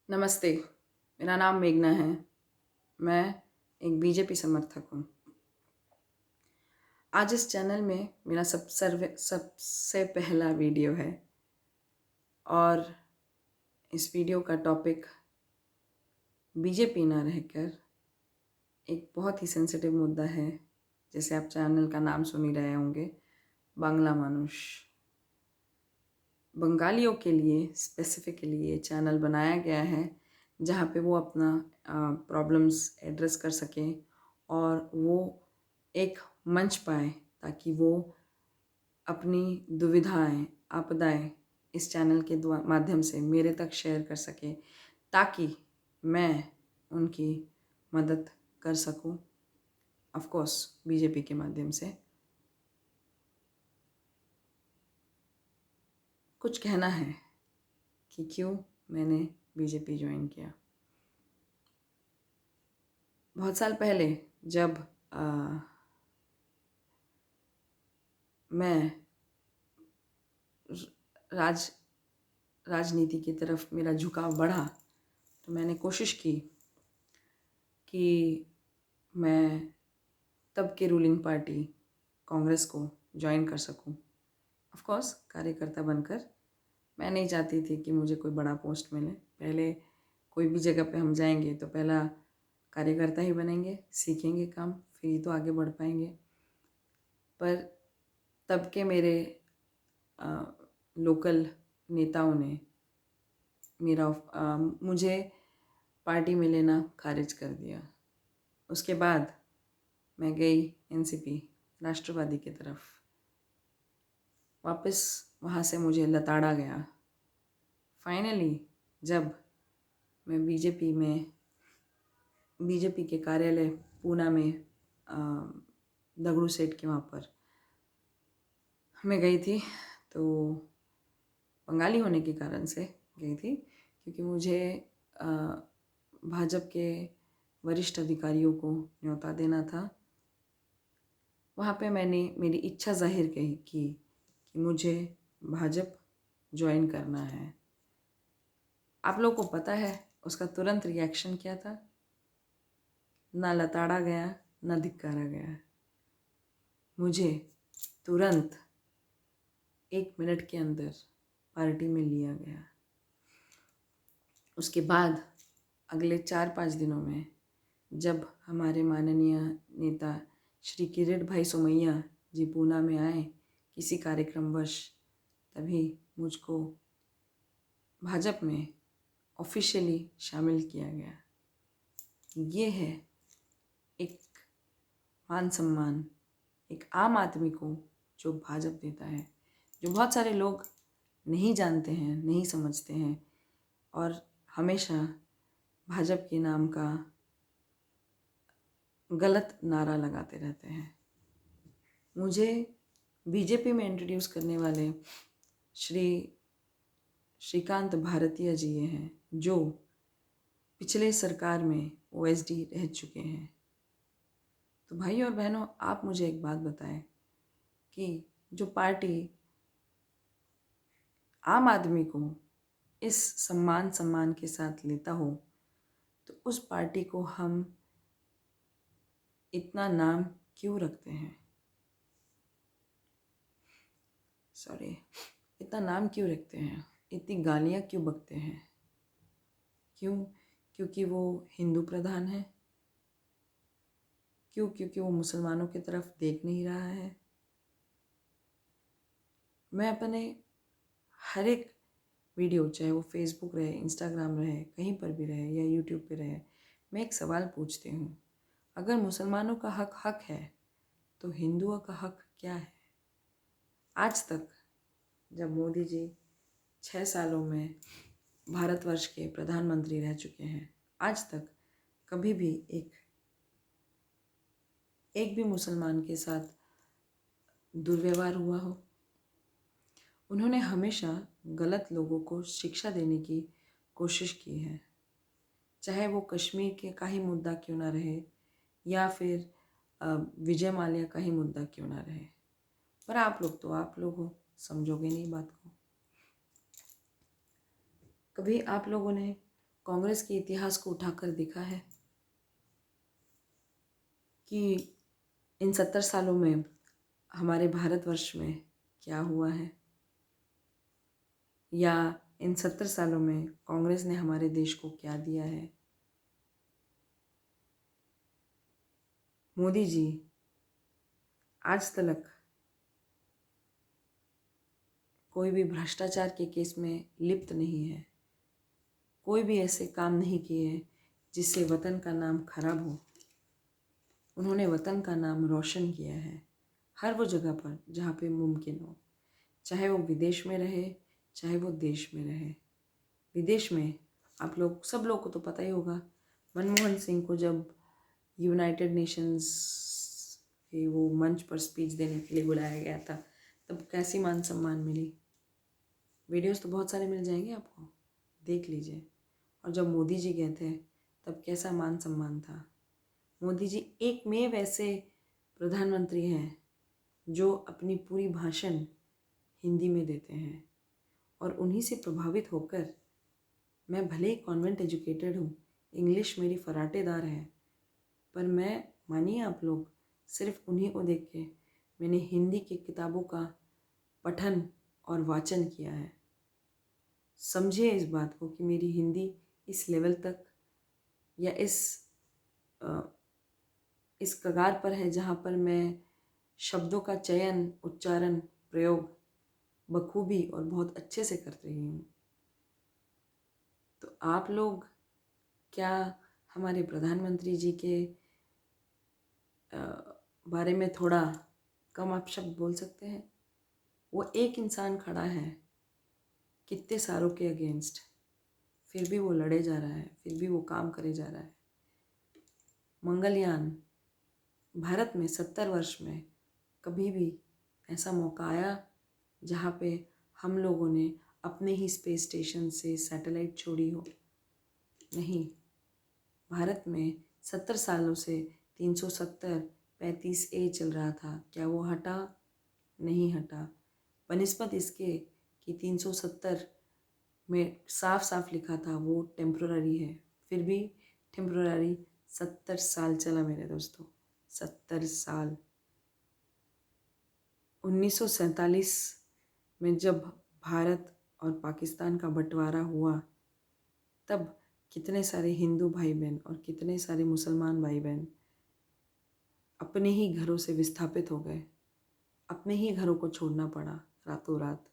नमस्ते, मेरा नाम मेघना है। मैं एक बीजेपी समर्थक हूँ। आज इस चैनल में मेरा सबसे पहला वीडियो है और इस वीडियो का टॉपिक बीजेपी ना रहकर एक बहुत ही सेंसिटिव मुद्दा है। जैसे आप चैनल का नाम सुन ही रहे होंगे, बांग्ला मानुष। बंगालियों के लिए स्पेसिफिकली ये चैनल बनाया गया है जहाँ पे वो अपना प्रॉब्लम्स एड्रेस कर सकें और वो एक मंच पाए ताकि वो अपनी दुविधाएं, आपदाएं इस चैनल के माध्यम से मेरे तक शेयर कर सके ताकि मैं उनकी मदद कर सकूं, ऑफ कोर्स बीजेपी के माध्यम से। कुछ कहना है कि क्यों मैंने बीजेपी ज्वाइन किया। बहुत साल पहले जब मैं राजनीति की तरफ मेरा झुकाव बढ़ा तो मैंने कोशिश की कि मैं तब के रूलिंग पार्टी कांग्रेस को ज्वाइन कर सकूं। ऑफ कोर्स कार्यकर्ता बनकर। मैं नहीं चाहती थी कि मुझे कोई बड़ा पोस्ट मिले। पहले कोई भी जगह पे हम जाएंगे तो पहला कार्यकर्ता ही बनेंगे, सीखेंगे काम, फिर ही तो आगे बढ़ पाएंगे। पर तब के मेरे लोकल नेताओं ने मुझे पार्टी में लेना खारिज कर दिया। उसके बाद मैं गई एनसीपी राष्ट्रवादी की तरफ। वापस वहाँ से मुझे लताड़ा गया। फाइनली जब मैं बीजेपी के कार्यालय पूना में दगड़ू सेठ के वहाँ पर मैं गई थी, तो बंगाली होने के कारण से गई थी क्योंकि मुझे भाजपा के वरिष्ठ अधिकारियों को न्योता देना था। वहाँ पे मैंने मेरी इच्छा जाहिर की कि मुझे भाजपा ज्वाइन करना है। आप लोगों को पता है उसका तुरंत रिएक्शन क्या था? ना लताड़ा गया, ना धिक्कारा गया। मुझे तुरंत 1 मिनट के अंदर पार्टी में लिया गया। उसके बाद अगले 4-5 दिनों में जब हमारे माननीय नेता श्री किरीट भाई सोमैया जी पूना में आए किसी कार्यक्रमवश, तभी मुझको भाजपा में ऑफिशियली शामिल किया गया। ये है एक मान सम्मान एक आम आदमी को जो भाजपा देता है, जो बहुत सारे लोग नहीं जानते हैं, नहीं समझते हैं और हमेशा भाजपा के नाम का गलत नारा लगाते रहते हैं। मुझे बीजेपी में इंट्रोड्यूस करने वाले श्रीकांत भारतीय जी ये हैं जो पिछले सरकार में ओएसडी रह चुके हैं। तो भाई और बहनों, आप मुझे एक बात बताएं कि जो पार्टी आम आदमी को इस सम्मान के साथ लेता हो तो उस पार्टी को हम इतना नाम क्यों रखते हैं? इतना नाम क्यों रखते हैं? इतनी गालियाँ क्यों बकते हैं? क्यों? क्योंकि वो हिंदू प्रधान है? क्यों? क्योंकि वो मुसलमानों की तरफ देख नहीं रहा है? मैं अपने हर एक वीडियो, चाहे वो फेसबुक रहे, इंस्टाग्राम रहे, कहीं पर भी रहे या यूट्यूब पे रहे, मैं एक सवाल पूछती हूँ, अगर मुसलमानों का हक हक है तो हिंदुओं का हक क्या है? आज तक जब मोदी जी 6 सालों में भारतवर्ष के प्रधानमंत्री रह चुके हैं, आज तक कभी भी एक भी मुसलमान के साथ दुर्व्यवहार हुआ हो? उन्होंने हमेशा गलत लोगों को शिक्षा देने की कोशिश की है, चाहे वो कश्मीर के का ही मुद्दा क्यों ना रहे या फिर विजय माल्या का ही मुद्दा क्यों ना रहे। पर आप लोग हो, समझोगे नहीं बात को। कभी आप लोगों ने कांग्रेस के इतिहास को उठाकर देखा है कि इन 70 सालों में हमारे भारतवर्ष में क्या हुआ है, या इन 70 सालों में कांग्रेस ने हमारे देश को क्या दिया है। मोदी जी आज तक कोई भी भ्रष्टाचार के केस में लिप्त नहीं है, कोई भी ऐसे काम नहीं किए हैं जिससे वतन का नाम खराब हो। उन्होंने वतन का नाम रोशन किया है हर वो जगह पर जहाँ पे मुमकिन हो, चाहे वो विदेश में रहे, चाहे वो देश में रहे। विदेश में आप लोग सब लोग को तो पता ही होगा, मनमोहन सिंह को जब यूनाइटेड नेशंस के वो मंच पर स्पीच देने के लिए बुलाया गया था, तब कैसी मान सम्मान मिली। वीडियोस तो बहुत सारे मिल जाएंगे आपको, देख लीजिए। और जब मोदी जी गए थे तब कैसा मान सम्मान था। मोदी जी एकमेव ऐसे प्रधानमंत्री हैं जो अपनी पूरी भाषण हिंदी में देते हैं, और उन्हीं से प्रभावित होकर मैं भले ही कॉन्वेंट एजुकेटेड हूँ, इंग्लिश मेरी फराटेदार है, पर मैं मानिए आप लोग, सिर्फ उन्हीं को देख के मैंने हिंदी की किताबों का पठन और वाचन किया है। समझिए इस बात को कि मेरी हिंदी इस लेवल तक या इस कगार पर है जहाँ पर मैं शब्दों का चयन, उच्चारण, प्रयोग बखूबी और बहुत अच्छे से कर रही हूँ। तो आप लोग क्या हमारे प्रधानमंत्री जी के बारे में थोड़ा कम अपशब्द बोल सकते हैं? वो एक इंसान खड़ा है कितने सारों के अगेंस्ट, फिर भी वो लड़े जा रहा है, फिर भी वो काम करे जा रहा है। मंगलयान, भारत में 70 वर्ष में कभी भी ऐसा मौका आया जहाँ पे हम लोगों ने अपने ही स्पेस स्टेशन से सैटेलाइट छोड़ी हो? नहीं। भारत में 70 सालों से 370 35A चल रहा था, क्या वो हटा? नहीं हटा। बनिस्बत इसके कि 370 में साफ साफ लिखा था वो टेम्प्रोररी है, फिर भी टेम्प्रोररी 70 साल चला मेरे दोस्तों, 70 साल। 1947 में जब भारत और पाकिस्तान का बंटवारा हुआ, तब कितने सारे हिंदू भाई बहन और कितने सारे मुसलमान भाई बहन अपने ही घरों से विस्थापित हो गए, अपने ही घरों को छोड़ना पड़ा रातों रात।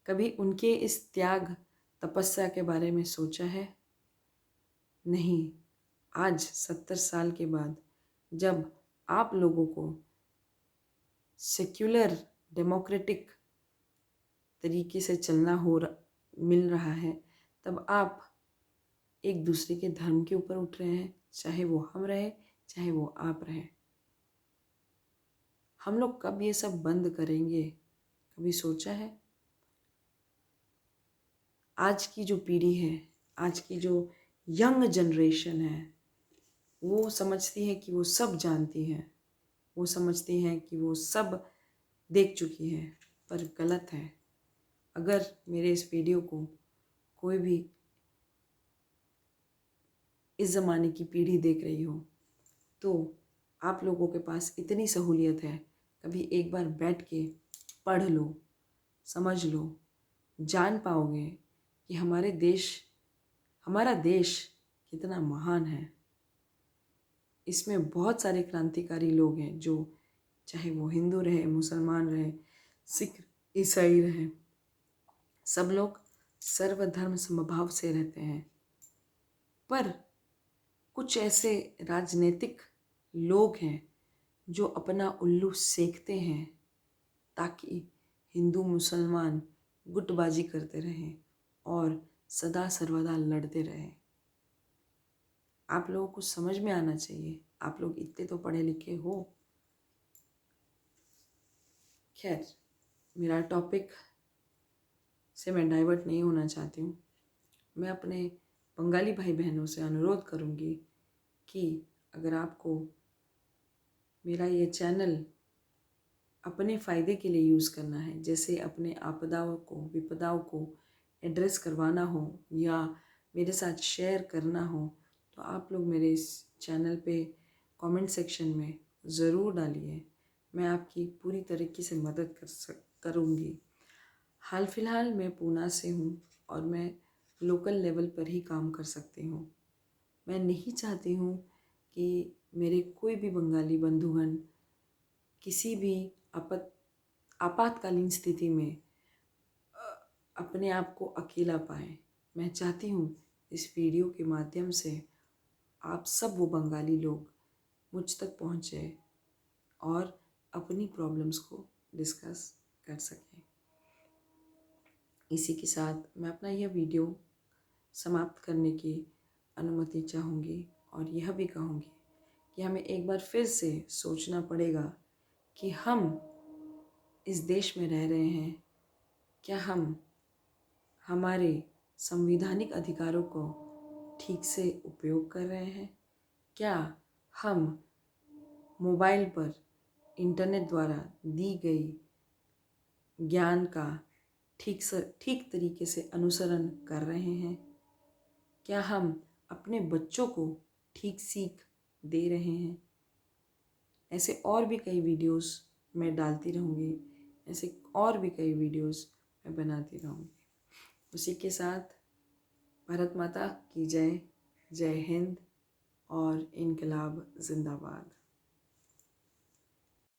कभी उनके इस त्याग तपस्या के बारे में सोचा है? नहीं। आज 70 साल के बाद जब आप लोगों को सेक्युलर डेमोक्रेटिक तरीके से चलना मिल रहा है, तब आप एक दूसरे के धर्म के ऊपर उठ रहे हैं, चाहे वो हम रहे, चाहे वो आप रहे। हम लोग कब ये सब बंद करेंगे, कभी सोचा है? आज की जो पीढ़ी है, आज की जो यंग जनरेशन है, वो समझती है कि वो सब जानती है, वो समझती हैं कि वो सब देख चुकी है, पर गलत है। अगर मेरे इस वीडियो को कोई भी इस ज़माने की पीढ़ी देख रही हो, तो आप लोगों के पास इतनी सहूलियत है, कभी एक बार बैठ के पढ़ लो, समझ लो, जान पाओगे कि हमारा देश कितना महान है। इसमें बहुत सारे क्रांतिकारी लोग हैं, जो चाहे वो हिंदू रहे, मुसलमान रहे, सिख, ईसाई रहे, सब लोग सर्वधर्म समभाव से रहते हैं। पर कुछ ऐसे राजनीतिक लोग हैं जो अपना उल्लू सेकते हैं ताकि हिंदू मुसलमान गुटबाजी करते रहें और सदा सर्वदा लड़ते रहें। आप लोगों को समझ में आना चाहिए, आप लोग इतने तो पढ़े लिखे हो। खैर, मेरा टॉपिक से मैं डाइवर्ट नहीं होना चाहती हूँ। मैं अपने बंगाली भाई बहनों से अनुरोध करूँगी कि अगर आपको मेरा ये चैनल अपने फ़ायदे के लिए यूज़ करना है, जैसे अपने आपदाओं को, विपदाओं को एड्रेस करवाना हो, या मेरे साथ शेयर करना हो तो आप लोग मेरे इस चैनल पे कमेंट सेक्शन में ज़रूर डालिए। मैं आपकी पूरी तरीके से मदद करूँगी। हाल फिलहाल मैं पूना से हूँ और मैं लोकल लेवल पर ही काम कर सकती हूँ। मैं नहीं चाहती हूँ कि मेरे कोई भी बंगाली बंधुगण किसी भी आपातकालीन स्थिति में अपने आप को अकेला पाएँ। मैं चाहती हूँ इस वीडियो के माध्यम से आप सब वो बंगाली लोग मुझ तक पहुँचे और अपनी प्रॉब्लम्स को डिस्कस कर सकें। इसी के साथ मैं अपना यह वीडियो समाप्त करने की अनुमति चाहूँगी और यह भी कहूँगी कि हमें एक बार फिर से सोचना पड़ेगा कि हम इस देश में रह रहे हैं, क्या हम हमारे संवैधानिक अधिकारों को ठीक से उपयोग कर रहे हैं? क्या हम मोबाइल पर इंटरनेट द्वारा दी गई ज्ञान का ठीक तरीके से अनुसरण कर रहे हैं? क्या हम अपने बच्चों को ठीक सीख दे रहे हैं? ऐसे और भी कई वीडियोस मैं डालती रहूँगी, ऐसे और भी कई वीडियोस मैं बनाती रहूँगी। उसी के साथ भारत माता की जय, जय हिंद और इनकलाब जिंदाबाद।